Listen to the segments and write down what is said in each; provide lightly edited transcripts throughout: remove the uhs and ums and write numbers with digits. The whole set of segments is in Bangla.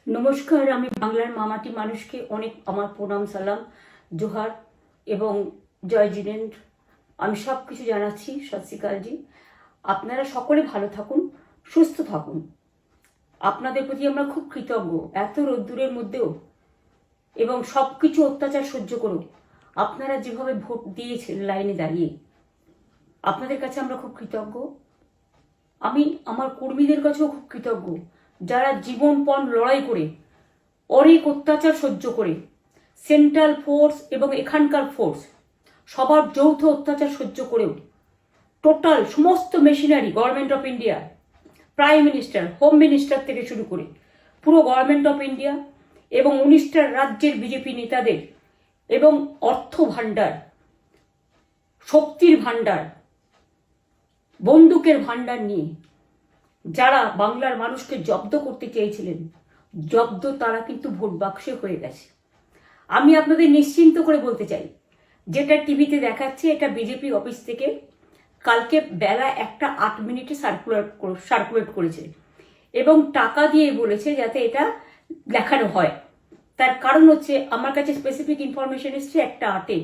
নমস্কার, আমি বাংলার মামাটি মানুষকে অনেক আমার প্রণাম, সালাম, জোহার এবং জয় জিনেন্দ্র। আমি সব কিছু জানাচ্ছি। সত শ্রী আকালজি। আপনারা সকলে ভালো থাকুন, সুস্থ থাকুন। আপনাদের প্রতি আমরা খুব কৃতজ্ঞ। এত রোদ্দুরের মধ্যেও এবং সব কিছু অত্যাচার সহ্য করুন আপনারা যেভাবে ভোট দিয়েছেন লাইনে দাঁড়িয়ে, আপনাদের কাছে আমরা খুব কৃতজ্ঞ। আমি আমার কর্মীদের কাছেও খুব কৃতজ্ঞ, যারা জীবনপণ লড়াই করে অনেক অত্যাচার সহ্য করে সেন্ট্রাল ফোর্স এবং এখানকার ফোর্স সবার যৌথ অত্যাচার সহ্য করেও টোটাল সমস্ত machinery government of India, prime minister, home minister থেকে শুরু করে পুরো গভর্নমেন্ট অফ ইন্ডিয়া এবং 19টা রাজ্যের বিজেপি নেতাদের এবং অর্থ ভাণ্ডার, শক্তির ভাণ্ডার, বন্দুকের ভাণ্ডার নিয়ে যারা বাংলার মানুষকে জব্দ করতে চেয়েছিলেন, জব্দ তারা কিন্তু ভোট বাক্সে হয়ে গেছে। আমি আপনাদের নিশ্চিন্ত করে বলতে চাই, যেটা টিভিতে দেখাচ্ছে এটা বিজেপি অফিস থেকে কালকে বেলা 1:08 সার্কুলেট করেছে এবং টাকা দিয়ে বলেছে যাতে এটা দেখানো হয়। তার কারণ হচ্ছে আমার কাছে স্পেসিফিক ইনফরমেশন এসছে 1:08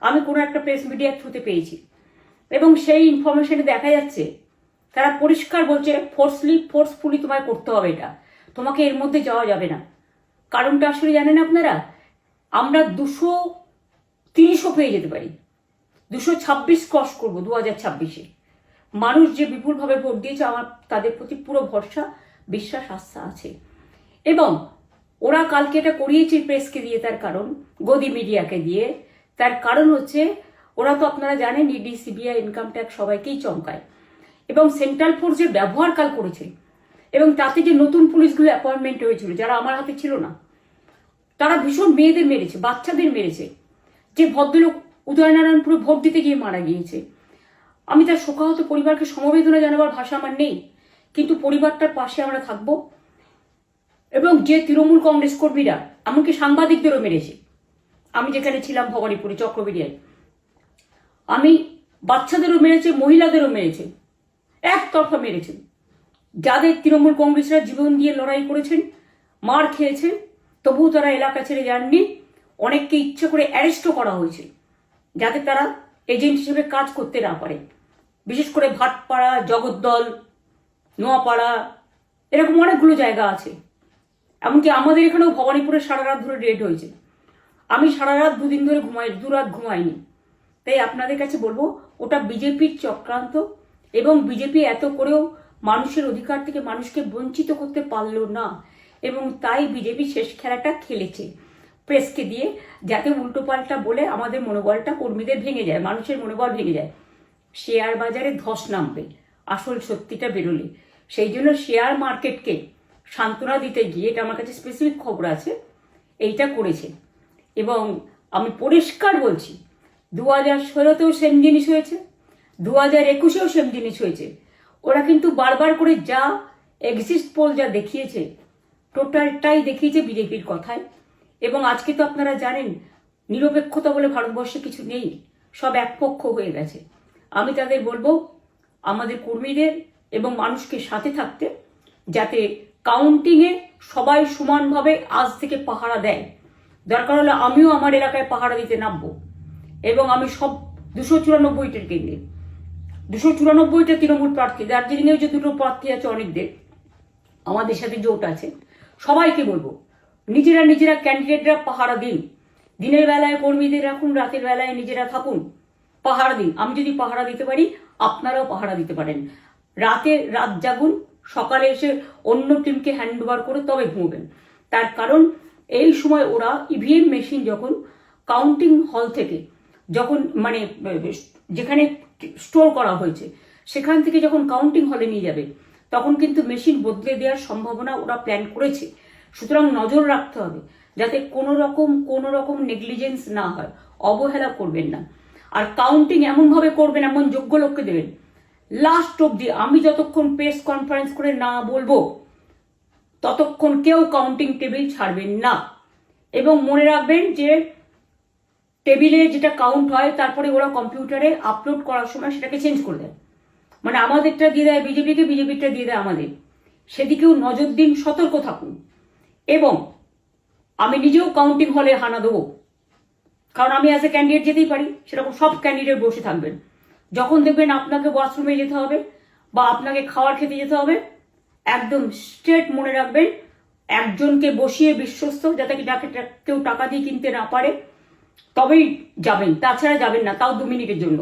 আমি কোনো একটা প্রেস মিডিয়ার থ্রুতে পেয়েছি এবং সেই ইনফরমেশনে দেখা যাচ্ছে তারা পরিষ্কার বলছে ফোর্সফুলি তোমায় করতে হবে, এটা তোমাকে এর মধ্যে যাওয়া যাবে না। কারণটা আসলে জানেন আপনারা, আমরা 230ও পেয়ে যেতে পারি, 226 ক্রস করবো 2026-এ। মানুষ যে বিপুলভাবে ভোট দিয়েছে আমার তাদের প্রতি পুরো ভরসা, বিশ্বাস, আস্থা আছে। এবং ওরা কালকে এটা করিয়েছে প্রেসকে দিয়ে, তার কারণ গদি মিডিয়াকে দিয়ে, তার কারণ হচ্ছে ওরা তো আপনারা জানেন ইডি, সিবিআই, ইনকাম ট্যাক্স সবাইকেই চমকায় এবং সেন্ট্রাল ফোর্স যে ব্যবহার কাল করেছে এবং তাতে যে নতুন পুলিশগুলো অ্যাপয়েন্টমেন্ট হয়েছিল যারা আমার হাতে ছিল না, তারা ভীষণ মেয়েদের মেরেছে, বাচ্চাদের মেরেছে। যে ভদ্রলোক উদয়নারায়ণপুরে ভোট দিতে গিয়ে মারা গিয়েছে, আমি তার শোকাহত পরিবারকে সমবেদনা জানাবার ভাষা আমার নেই, কিন্তু পরিবারটার পাশে আমরা থাকব। এবং যে তৃণমূল কংগ্রেস কর্মীরা এমনকি সাংবাদিকদেরও মেরেছে, আমি যেখানে ছিলাম ভবানীপুরে চক্রবেড়িয়ায়, আমি বাচ্চাদেরও মেরেছে, মহিলাদেরও মেরেছে, একতরফা মেরেছেন। যাদের তৃণমূল কংগ্রেসরা জীবন দিয়ে লড়াই করেছেন, মার খেয়েছেন, তবুও তারা এলাকা ছেড়ে যাননি। অনেককে ইচ্ছে করে অ্যারেস্টও করা হয়েছে যাতে তারা এজেন্ট হিসেবে কাজ করতে না পারে। বিশেষ করে ভাটপাড়া, জগদ্দল, নোয়াপাড়া, এরকম অনেকগুলো জায়গা আছে। এমনকি আমাদের এখানেও ভবানীপুরে সারা রাত ধরে রেড হয়েছে। আমি সারা রাত 2 দিন ধরে দুরাত ঘুমাইনি। তাই আপনাদের কাছে বলবো, ওটা বিজেপির চক্রান্ত এবং বিজেপি এত করেও মানুষের অধিকার থেকে মানুষকে বঞ্চিত করতে পারলো না এবং তাই বিজেপি শেষ খেলাটা খেলেছে প্রেসকে দিয়ে, যাতে উল্টোপাল্টা বলে আমাদের মনোবলটা কর্মীদের ভেঙে যায়, মানুষের মনোবল ভেঙে যায়। শেয়ার বাজারে ধস নামবে আসল সত্যিটা বেরোলে। সেই জন্য শেয়ার মার্কেটকে সান্ত্বনা দিতে গিয়ে, এটা আমার কাছে স্পেসিফিক খবর আছে, এইটা করেছে। এবং আমি পরিষ্কার বলছি, 2016তেও সেম জিনিস হয়েছে, 2021-এও সেম জিনিস হয়েছে। ওরা কিন্তু বারবার করে যা এক্সিস্ট পোল যা দেখিয়েছে, টোটালটাই দেখিয়েছে বিজেপির কথায়। এবং আজকে তো আপনারা জানেন নিরপেক্ষতা বলে ভারতবর্ষে কিছু নেই, সব একপক্ষ হয়ে গেছে। আমি তাদের বলবো আমাদের কর্মীদের এবং মানুষকে সাথে থাকতে, যাতে কাউন্টিংয়ে সবাই সমানভাবে আজ থেকে পাহারা দেয়। দরকার হলে আমিও আমার এলাকায় পাহারা দিতে নামবো এবং আমি সব 294টার কেন্দ্রে, 294টা তৃণমূল প্রার্থী, দার্জিলিংয়েও যে 2টো প্রার্থী আছে অনেকদের, আমাদের সাথে জোট আছে, সবাইকে বলবো নিজেরা ক্যান্ডিডেটরা পাহারা দিন। দিনের বেলায় কর্মীদের রাখুন, রাতের বেলায় নিজেরা থাকুন, পাহারা দিন। আমি যদি পাহারা দিতে পারি আপনারাও পাহারা দিতে পারেন। রাত জাগুন, সকালে এসে অন্য টিমকে হ্যান্ড ওভার করে তবে ঘুমবেন। তার কারণ এই সময় ওরা ইভিএম মেশিন যখন কাউন্টিং হল থেকে, যখন মানে যেখানে স্টোর করা হয়েছে সেখান থেকে যখন কাউন্টিং হলে নিয়ে যাবে, তখন কিন্তু মেশিন বদলে দেওয়ার সম্ভাবনা ওরা প্ল্যান করেছে। সুতরাং নজর রাখতে হবে যাতে কোনো রকম নেগলিজেন্স না হয়, অবহেলা করবেন না। আর কাউন্টিং এমনভাবে করবেন, এমন যোগ্য লোককে দেবেন লাস্ট অব্দি। আমি যতক্ষণ প্রেস কনফারেন্স করে না বলবো ততক্ষণ কেউ কাউন্টিং টেবিল ছাড়বেন না। এবং মনে রাখবেন যে টেবিলে যেটা কাউন্ট হয় তারপরে ওরা কম্পিউটারে আপলোড করার সময় সেটাকে চেঞ্জ করে দেয়, মানে আমাদেরটা দিয়ে দেয় বিজেপিকে, বিজেপিটা দিয়ে দেয় আমাদের। সেদিকেও নজর দিন, সতর্ক থাকুন। এবং আমি নিজেও কাউন্টিং হলে হানা দেবো, কারণ আমি অ্যাজ এ ক্যান্ডিডেট যেতেই পারি, সেরকম সব ক্যান্ডিডেট বসে থাকবেন। যখন দেখবেন আপনাকে ওয়াশরুমে যেতে হবে বা আপনাকে খাবার খেতে যেতে হবে, একদম স্ট্রেট মনে রাখবেন, একজনকে বসিয়ে বিশ্বস্ত, যাতে যাকে কেউ টাকা দিয়ে কিনতে না পারে, তবেই যাবেন, তাছাড়া যাবেন না, তাও 2 মিনিটের জন্য।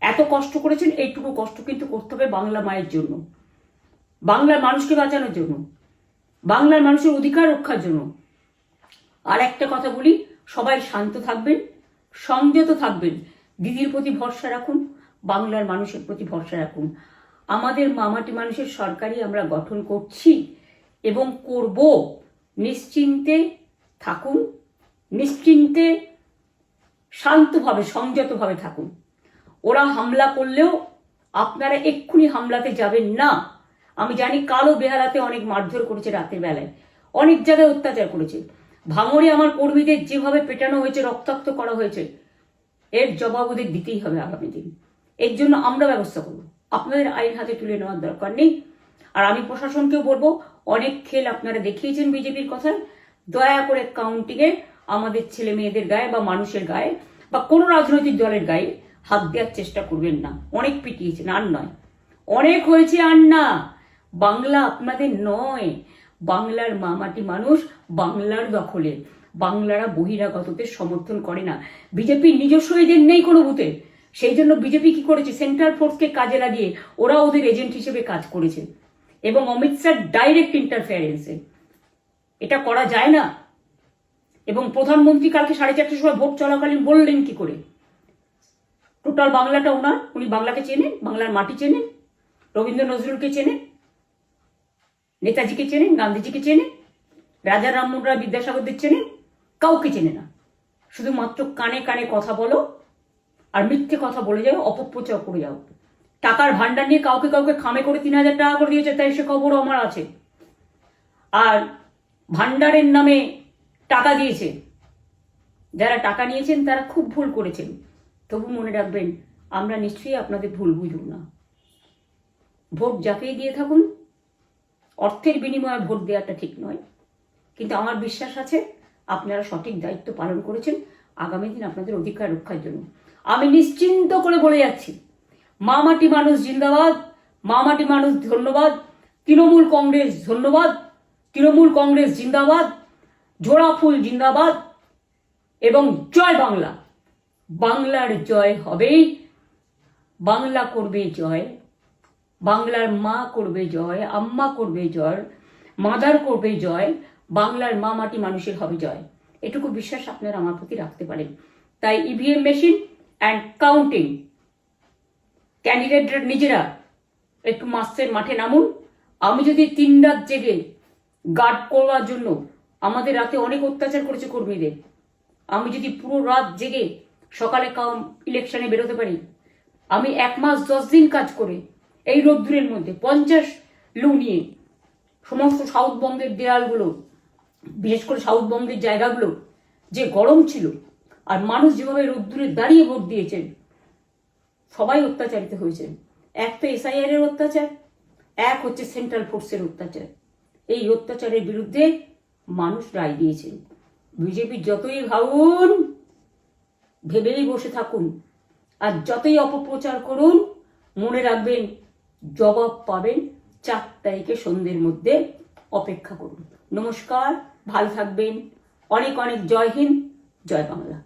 এত কষ্ট করেছেন, এইটুকু কষ্ট কিন্তু করতে হবে বাংলা মায়ের জন্য, বাংলার মানুষকে বাঁচানোর জন্য, বাংলার মানুষের অধিকার রক্ষার জন্য। আর একটা কথা বলি, সবাই শান্ত থাকবেন, সংযত থাকবেন, দিদির প্রতি ভরসা রাখুন, বাংলার মানুষের প্রতি ভরসা রাখুন। আমাদের মামাটি মানুষের সরকারই আমরা গঠন করছি এবং করব। নিশ্চিন্তে থাকুন, নিশ্চিন্তে শান্তভাবে সংযতভাবে থাকুন। ওরা হামলা করলেও আপনারা এক্ষুনি হামলাতে যাবেন না। আমি জানি কালো বেহালাতে অনেক মারধর করেছে, রাতের বেলায় অনেক জায়গায় অত্যাচার করেছে। ভাঙড়ে আমার কর্মীদের যেভাবে পেটানো হয়েছে, রক্তাক্ত করা হয়েছে, এর জবাব ওদের দিতেই হবে আগামী দিন। এর জন্য আমরা ব্যবস্থা করব, আপনাদের আইন হাতে তুলে নেওয়ার দরকার নেই। আর আমি প্রশাসনকেও বলবো, অনেক খেল আপনারা দেখিয়েছেন বিজেপির কথায়, দয়া করে কাউন্টিংয়ে আমাদের ছেলে মেয়েদের গায়ে বা মানুষের গায়ে বা কোনো রাজনৈতিক দলের গায়ে হাত দেওয়ার চেষ্টা করবেন না। অনেক পিটিয়েছেন, আর নয়, অনেক হয়েছে, আর না। বাংলা আপনাদের নয়, বাংলার মামাটি মানুষ বাংলার দখলে। বাংলারা বহিরাগতদের সমর্থন করে না। বিজেপির নিজস্ব এজেন্ট নেই কোনো বুথে, সেই জন্য বিজেপি কি করেছে, সেন্ট্রাল ফোর্সকে কাজে লাগিয়ে ওরা ওদের এজেন্ট হিসেবে কাজ করেছে, এবং অমিত শাহ ডাইরেক্ট ইন্টারফেয়ারেন্সে। এটা করা যায় না। এবং প্রধানমন্ত্রী কালকে 4:30টার সময় ভোট চলাকালীন বললেন কি করে, টোটাল বাংলাটা ওনার, উনি বাংলাকে চেনেন, বাংলার মাটি চেনেন, রবীন্দ্র নজরুলকে চেনেন, নেতাজিকে চেনেন, গান্ধীজিকে চেনেন, রাজা রামমোহন রায়, বিদ্যাসাগরদের চেনেন, কাউকে চেনে না। শুধুমাত্র কানে কানে কথা বলো আর মিথ্যে কথা বলে যাও, অপপ্রচার করে যাও। টাকার ভান্ডার নিয়ে কাউকে কাউকে খামে করে 3,000 টাকা করে দিয়েছে, তাই সে খবরও আমার আছে। আর ভান্ডারের নামে টাকা দিয়েছে, যারা টাকা নিয়েছেন তারা খুব ভুল করেছেন। তবু মনে রাখবেন, আমরা নিশ্চয়ই আপনাদের ভুল বুঝব না। ভোট যাকেই দিয়ে থাকুন, অর্থের বিনিময়ে ভোট দেওয়াটা ঠিক নয়, কিন্তু আমার বিশ্বাস আছে আপনারা সঠিক দায়িত্ব পালন করেছেন আগামী দিন আপনাদের অধিকার রক্ষার জন্য। আমি নিশ্চিন্ত করে বলে যাচ্ছি, মামাটি মানুষ জিন্দাবাদ, মামাটি মানুষ ধন্যবাদ, তৃণমূল কংগ্রেস ধন্যবাদ, তৃণমূল কংগ্রেস জিন্দাবাদ, ঝোড়া ফুল জিন্দাবাদ, এবং জয় বাংলা। বাংলার জয় হবেই, বাংলা করবে জয়, বাংলার মা করবে জয়, আম্মা করবে জয়, মাদার করবে জয়, বাংলার মা মাটি মানুষের হবে জয়। এটুকু বিশ্বাস আপনারা আমার প্রতি রাখতে পারেন। তাই ইভিএম মেশিন অ্যান্ড কাউন্টিং, ক্যান্ডিডেটরা নিজেরা একটু মাঠে নামুন। আমি যদি 3 রাত জেগে গার্ড করার জন্য, আমাদের রাতে অনেক অত্যাচার করেছে কর্মীদের, আমি যদি পুরো রাত জেগে সকালে ইলেকশনে বেরোতে পারি, আমি 1 মাস 10 দিন কাজ করে এই রোদ্দুরের মধ্যে 50 লু নিয়ে সমস্ত সাউথবঙ্গের দেয়ালগুলো, বিশেষ করে সাউথবঙ্গের জায়গাগুলো যে গরম ছিল, আর মানুষ যেভাবে রোদ্দুরে দাঁড়িয়ে ভোট দিয়েছেন, সবাই অত্যাচারিত হয়েছেন। এক তো এসআইআর এর অত্যাচার, এক হচ্ছে সেন্ট্রাল ফোর্সের অত্যাচার। এই অত্যাচারের বিরুদ্ধে মানুষ রায় দিয়েছেন। বিজেপি যতই ভাবুন, ভেবেই বসে থাকুন, আর যতই অপপ্রচার করুন, মনে রাখবেন জবাব পাবেন 4 তারিখে সন্ধ্যের মধ্যে। অপেক্ষা করুন। নমস্কার, ভালো থাকবেন। অনেক অনেক জয় হিন্দ, জয় বাংলা।